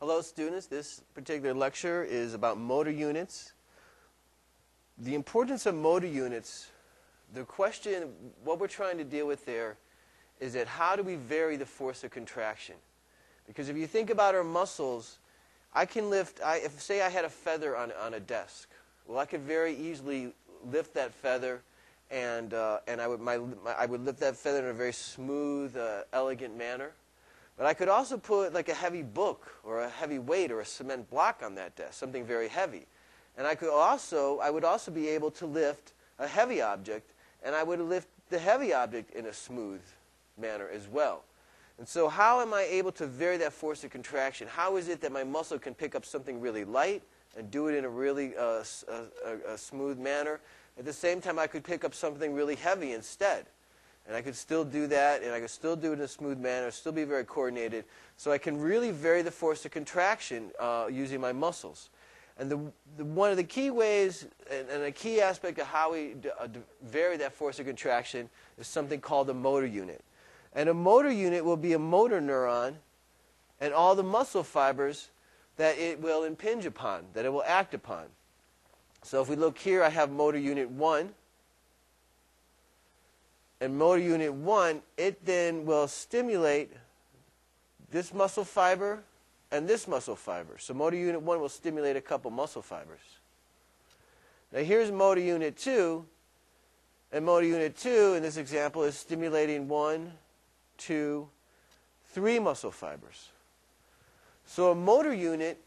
Hello students, this particular lecture is about motor units. The importance of motor units, the question, what we're trying to deal with there is that how do we vary the force of contraction? Because if you think about our muscles, I can lift, if say I had a feather on a desk, well I could very easily lift that feather and I would lift that feather in a very smooth, elegant manner. But I could also put like a heavy book or a heavy weight or a cement block on that desk, something very heavy. And I would also be able to lift a heavy object, and I would lift the heavy object in a smooth manner as well. And so how am I able to vary that force of contraction? How is it that my muscle can pick up something really light and do it in a really a smooth manner? At the same time, I could pick up something really heavy instead. And I could still do that, and I could still do it in a smooth manner, still be very coordinated. So I can really vary the force of contraction using my muscles. And one of the key ways, and a key aspect of how we vary that force of contraction is something called a motor unit. And a motor unit will be a motor neuron and all the muscle fibers that it will impinge upon, that it will act upon. So if we look here, I have motor unit 1. And motor unit 1, it then will stimulate this muscle fiber and this muscle fiber. So motor unit 1 will stimulate a couple muscle fibers. Now here's motor unit 2. And motor unit 2, in this example, is stimulating 1, 2, 3 muscle fibers. So a motor unit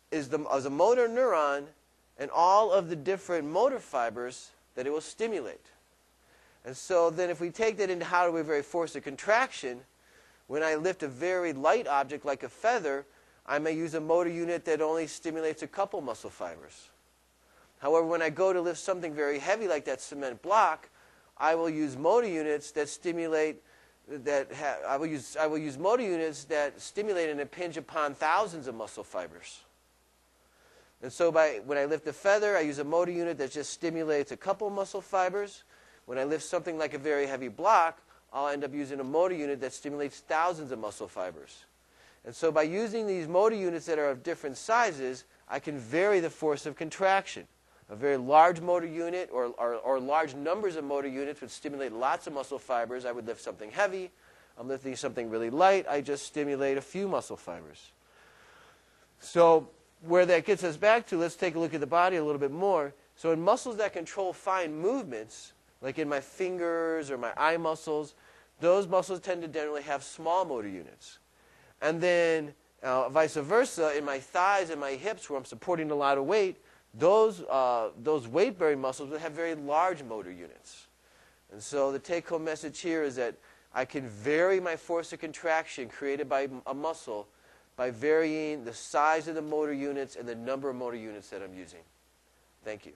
is a motor neuron and all of the different motor fibers that it will stimulate. And so then if we take that into how do we vary force of contraction, when I lift a very light object like a feather, I may use a motor unit that only stimulates a couple muscle fibers. However, when I go to lift something very heavy like that cement block, I will use motor units that stimulate, I will use motor units that stimulate and impinge upon thousands of muscle fibers. And so when I lift a feather, I use a motor unit that just stimulates a couple muscle fibers. When I lift something like a very heavy block, I'll end up using a motor unit that stimulates thousands of muscle fibers. And so by using these motor units that are of different sizes, I can vary the force of contraction. A very large motor unit or large numbers of motor units would stimulate lots of muscle fibers. I would lift something heavy. I'm lifting something really light. I just stimulate a few muscle fibers. So where that gets us back to, let's take a look at the body a little bit more. So in muscles that control fine movements, like in my fingers or my eye muscles, those muscles tend to generally have small motor units. And then vice versa, in my thighs and my hips where I'm supporting a lot of weight, those weight-bearing muscles will have very large motor units. And so the take-home message here is that I can vary my force of contraction created by a muscle by varying the size of the motor units and the number of motor units that I'm using. Thank you.